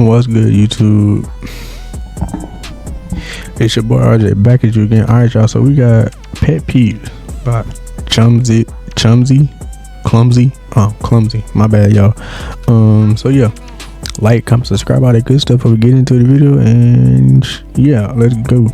What's good, YouTube? It's your boy RJ back at you again. Alright, y'all, so we got pet peeves by clumsy, my bad, y'all. So yeah, like, comment, subscribe, all that good stuff before we get into the video, and yeah, let's go.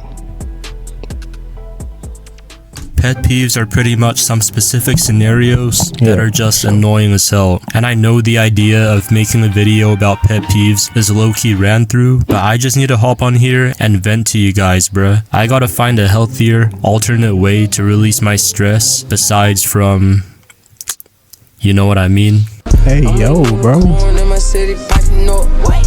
Pet peeves are pretty much some specific scenarios that are just annoying as hell. And I know the idea of making a video about pet peeves is low-key ran through, but I just need to hop on here and vent to you guys, bruh. I gotta find a healthier, alternate way to release my stress besides from, you know what I mean? Hey, yo, bro.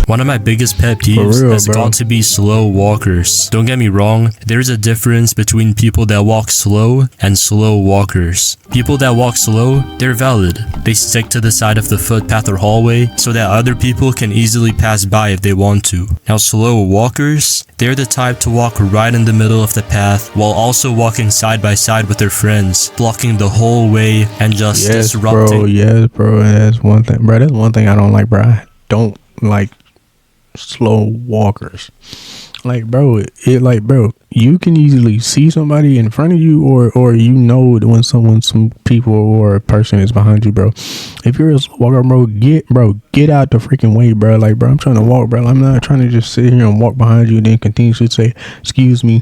One of my biggest pet peeves has got to be slow walkers. Don't get me wrong, there's a difference between people that walk slow and slow walkers. People that walk slow, they're valid. They stick to the side of the footpath or hallway so that other people can easily pass by if they want to. Now slow walkers, they're the type to walk right in the middle of the path while also walking side by side with their friends, blocking the whole way and just disrupting. Yes, bro. That's one thing, bro. That's one thing I don't like, bro. I don't like slow walkers. Like, bro, bro, you can easily see somebody in front of you, or you know when some people or a person is behind you, bro. If you're a slow walker, get out the freaking way, bro. Like, bro, I'm trying to walk, bro. I'm not trying to just sit here and walk behind you and then continuously say, excuse me,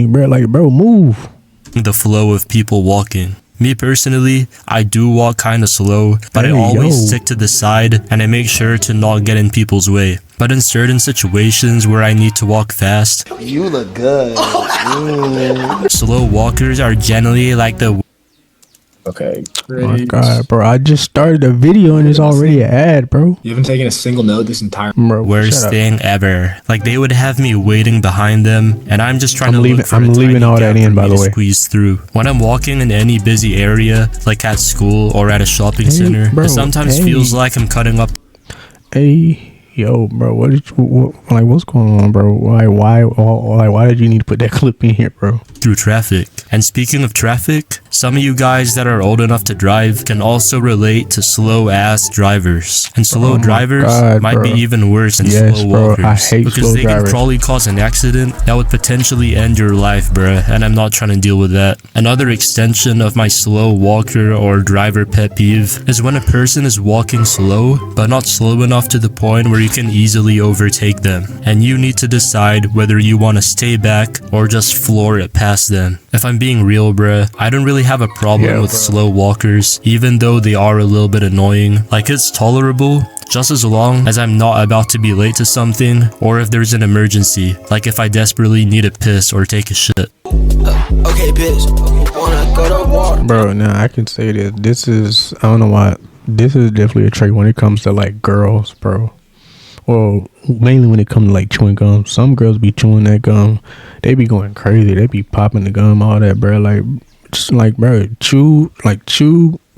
bro. Like, bro, move. The flow of people walking. Me personally, I do walk kinda slow, but I always stick to the side and I make sure to not get in people's way. But in certain situations where I need to walk fast, you look good. Slow walkers are generally like the Okay. Oh my god, bro. I just started a video and it's already an ad, bro. You haven't taken a single note this entire worst thing ever. Like, they would have me waiting behind them and I'm just trying I'm leaving all that in, by the way. Squeeze through. When I'm walking in any busy area, like at school or at a shopping center, it sometimes feels like I'm cutting up. Hey, yo, bro, what's going on, bro? Why did you need to put that clip in here, bro? Through traffic. And speaking of traffic, some of you guys that are old enough to drive can also relate to slow ass drivers. And slow drivers might be even worse than slow walkers. I hate because they can probably cause an accident that would potentially end your life, bruh, and I'm not trying to deal with that. Another extension of my slow walker or driver pet peeve is when a person is walking slow, but not slow enough to the point where you can easily overtake them, and you need to decide whether you want to stay back or just floor it past them. If I'm being real, bruh, I don't really have a problem with slow walkers, even though they are a little bit annoying. Like, it's tolerable just as long as I'm not about to be late to something, or if there's an emergency, like if I desperately need a piss or take a shit. Okay, bitch, wanna go to war? Bro, now I can say this is, I don't know why, this is definitely a trait when it comes to like girls, bro. Well, mainly when it comes to like chewing gum. Some girls be chewing that gum, they be going crazy, they be popping the gum, all that, bro. Like, just like, bro, chew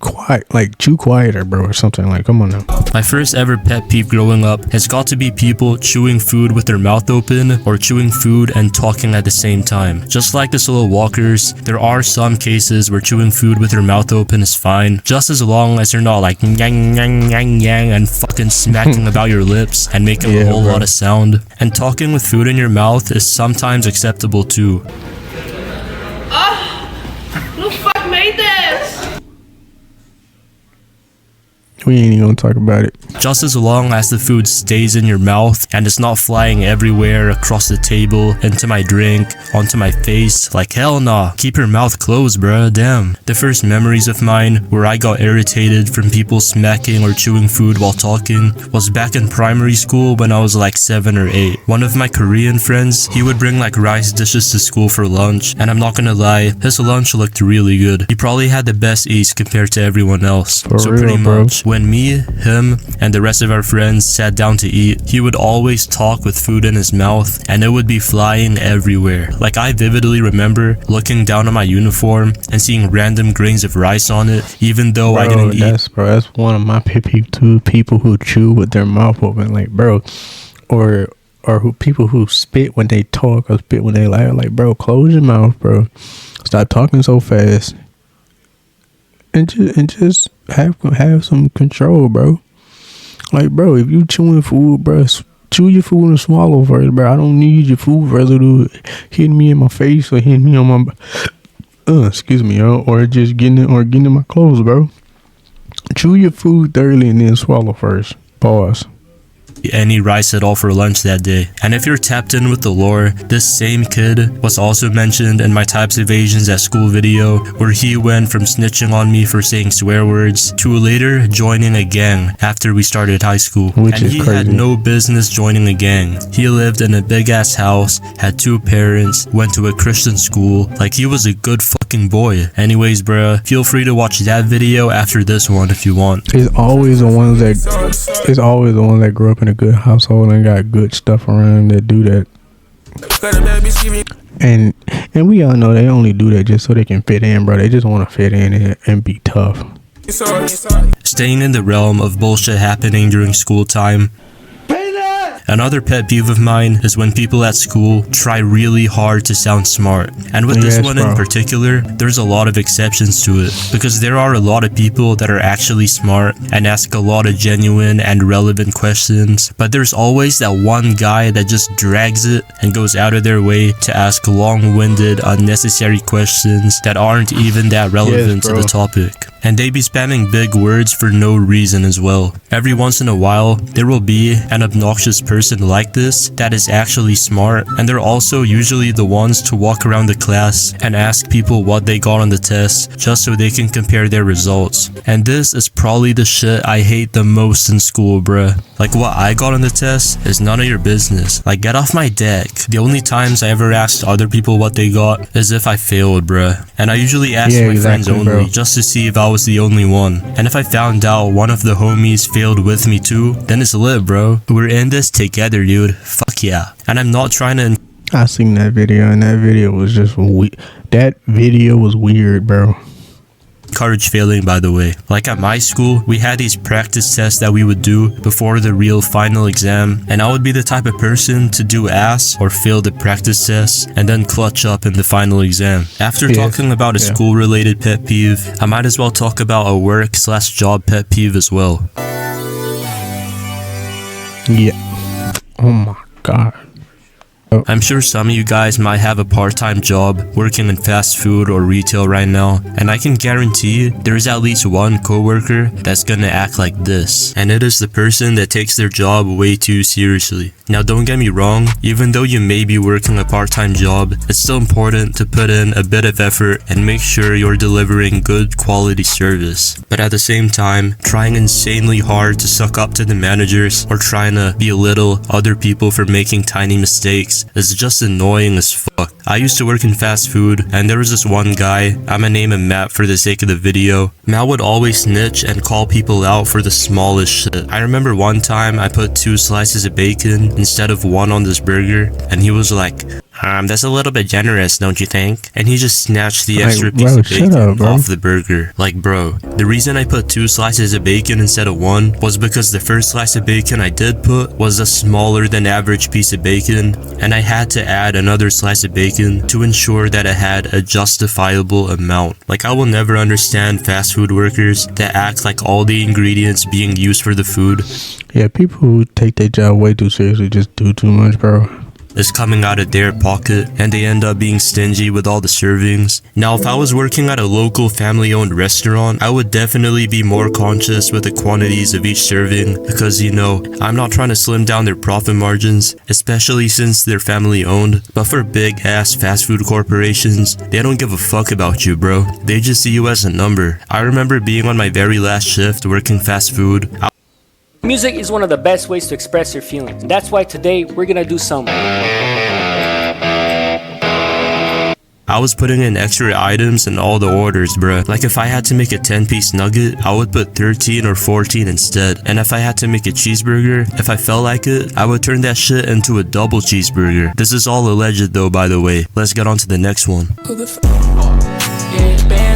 quieter, bro, or something. Like, come on now. My first ever pet peeve growing up has got to be people chewing food with their mouth open or chewing food and talking at the same time. Just like the slow walkers, there are some cases where chewing food with your mouth open is fine, just as long as you're not like yang yang yang yang and fucking smacking about your lips and making a whole lot of sound. And talking with food in your mouth is sometimes acceptable too. Who the fuck made this? We ain't even gonna talk about it. Just as long as the food stays in your mouth and it's not flying everywhere, across the table, into my drink, onto my face. Like, hell nah. Keep your mouth closed, bruh. Damn. The first memories of mine where I got irritated from people smacking or chewing food while talking was back in primary school when I was like 7 or 8. One of my Korean friends, he would bring like rice dishes to school for lunch, and I'm not gonna lie, his lunch looked really good. He probably had the best eats compared to everyone else. Pretty much, when me, him, and the rest of our friends sat down to eat, he would always talk with food in his mouth and it would be flying everywhere. Like, I vividly remember looking down at my uniform and seeing random grains of rice on it, even though I didn't eat. That's one of my pet peeves too. People who chew with their mouth open, like, bro, or people who spit when they talk or spit when they laugh. Like, bro, close your mouth, bro. Stop talking so fast. And just have some control, bro. Like, bro, if you chewing food, bro, chew your food and swallow first, bro. I don't need your food residue hitting me in my face or hitting me on my, excuse me, yo, or just getting in my clothes, bro. Chew your food thoroughly and then swallow first. Pause. Any rice at all for lunch that day. And if you're tapped in with the lore, this same kid was also mentioned in my types of Asians at school video, where he went from snitching on me for saying swear words to later joining a gang after we started high school. Which and is he crazy. had no business joining a gang. He lived in a big ass house, had 2 parents, went to a Christian school, like he was a good fucking boy. Anyways, bruh, feel free to watch that video after this one if you want. It's always the ones that grew up in a good household and got good stuff around that do that. And we all know they only do that just so they can fit in, bro. They just want to fit in and be tough. Staying in the realm of bullshit happening during school time, another pet peeve of mine is when people at school try really hard to sound smart. And with this one in particular, there's a lot of exceptions to it, because there are a lot of people that are actually smart and ask a lot of genuine and relevant questions, but there's always that one guy that just drags it and goes out of their way to ask long-winded, unnecessary questions that aren't even that relevant to the topic. And they be spamming big words for no reason as well. Every once in a while, there will be an obnoxious person like this that is actually smart, and they're also usually the ones to walk around the class and ask people what they got on the test just so they can compare their results. And this is probably the shit I hate the most in school, bruh. Like, what I got on the test is none of your business. Like, get off my deck. The only times I ever asked other people what they got is if I failed, bruh. And I usually ask my friends only, just to see if I was the only one. And if I found out one of the homies failed with me too, then it's lit, bro. We're in this together, dude. Fuck yeah. And I'm not trying to I seen that video, and that video was just that video was weird, bro. encourage failing, by the way. Like at my school, we had these practice tests that we would do before the real final exam, and I would be the type of person to do ass or fail the practice test and then clutch up in the final exam. After talking about a school-related pet peeve, I might as well talk about a work/job pet peeve as well. Yeah. Oh my god. I'm sure some of you guys might have a part-time job working in fast food or retail right now, and I can guarantee there's at least one coworker that's gonna act like this, and it is the person that takes their job way too seriously. Now don't get me wrong, even though you may be working a part-time job, it's still important to put in a bit of effort and make sure you're delivering good quality service. But at the same time, trying insanely hard to suck up to the managers or trying to belittle other people for making tiny mistakes is just annoying as fuck. I used to work in fast food, and there was this one guy, I'ma name him Matt for the sake of the video. Matt would always snitch and call people out for the smallest shit. I remember one time I put 2 slices of bacon instead of 1 on this burger, and he was like, that's a little bit generous, don't you think? And he just snatched the extra piece of bacon off the burger. Like, bro, the reason I put 2 slices of bacon instead of 1 was because the first slice of bacon I did put was a smaller than average piece of bacon, and I had to add another slice of bacon to ensure that it had a justifiable amount. Like, I will never understand fast food workers that act like all the ingredients being used for the food, Yeah, people who take their job way too seriously just do too much, bro. is coming out of their pocket, and they end up being stingy with all the servings. Now, if I was working at a local family-owned restaurant, I would definitely be more conscious with the quantities of each serving, because, you know, I'm not trying to slim down their profit margins, especially since they're family-owned. But for big-ass fast food corporations, they don't give a fuck about you, bro. They just see you as a number. I remember being on my very last shift working fast food. Music is one of the best ways to express your feelings. That's why today we're gonna do some. I was putting in extra items in all the orders, bruh. Like if I had to make a 10-piece nugget, I would put 13 or 14 instead. And if I had to make a cheeseburger, if I felt like it, I would turn that shit into a double cheeseburger. This is all alleged though, by the way. Let's get on to the next one. Yeah,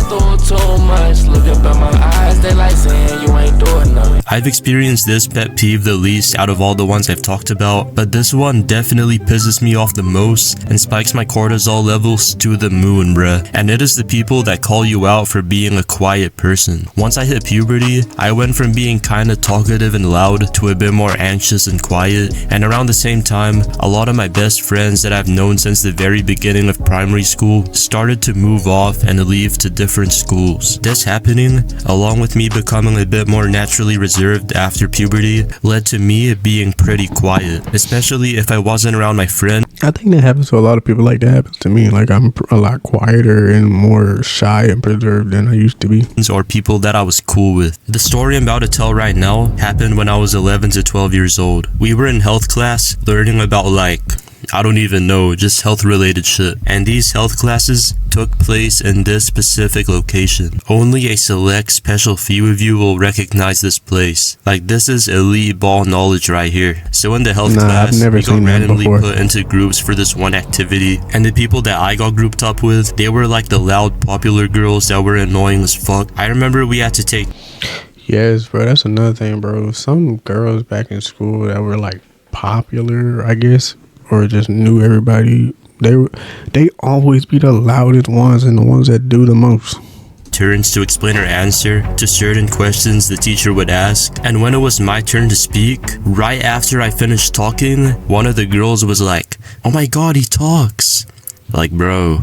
doing too much. Look up at my eyes, they like saying you ain't doing nothing. I've experienced this pet peeve the least out of all the ones I've talked about, but this one definitely pisses me off the most and spikes my cortisol levels to the moon, bruh. And it is the people that call you out for being a quiet person. Once I hit puberty, I went from being kinda talkative and loud to a bit more anxious and quiet, and around the same time, a lot of my best friends that I've known since the very beginning of primary school started to move off and leave to different schools. This happening, along with me becoming a bit more naturally reserved after puberty, led to me being pretty quiet, especially if I wasn't around my friend. I think that happens to a lot of people. Like that happens to me. Like I'm a lot quieter and more shy and preserved than I used to be. Or people that I was cool with. The story I'm about to tell right now happened when I was 11 to 12 years old. We were in health class learning about I don't even know, just health related shit. And these health classes took place in this specific location. Only a select special few of you will recognize this place. Like this is elite ball knowledge right here. So in the health class, I've never we got seen that randomly before. put into groups for this one activity. And the people that I got grouped up with, they were like the loud popular girls that were annoying as fuck. I remember we had to take Yes, bro. That's another thing, bro. Some girls back in school that were like popular, I guess, or just knew everybody. They always be the loudest ones and the ones that do the most. turns to explain her answer to certain questions the teacher would ask. And when it was my turn to speak, right after I finished talking, one of the girls was like, "Oh my god, he talks." Like, bro.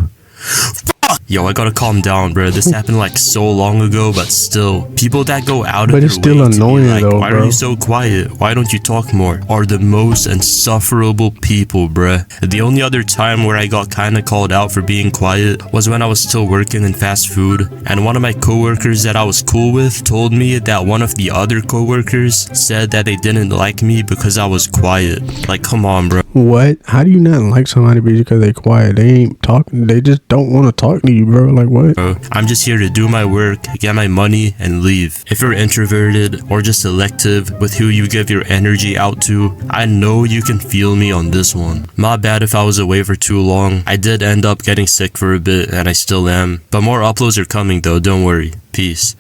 Yo, I gotta calm down, bro. This happened like so long ago, but still, people that go out of But their it's still way to be annoying like, though, why bro. are you so quiet? Why don't you talk more? Are the most insufferable people, bruh. The only other time where I got kinda called out for being quiet was when I was still working in fast food, and one of my coworkers that I was cool with told me that one of the other coworkers said that they didn't like me because I was quiet. Like, come on, bro. What? How do you not like somebody because they quiet? They ain't talking. They just don't want to talk to you, bro. Like what? I'm just here to do my work, get my money, and leave. If you're introverted or just selective with who you give your energy out to, I know you can feel me on this one. My bad if I was away for too long. I did end up getting sick for a bit, and I still am. But more uploads are coming though, don't worry. Peace.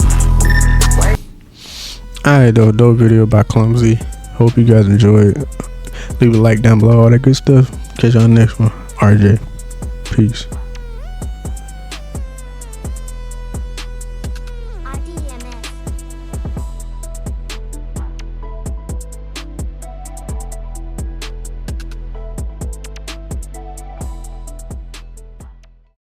Alright though, dope video by Clumsy. Hope you guys enjoyed. Leave a like down below, all that good stuff. Catch y'all next one. RJ. Peace.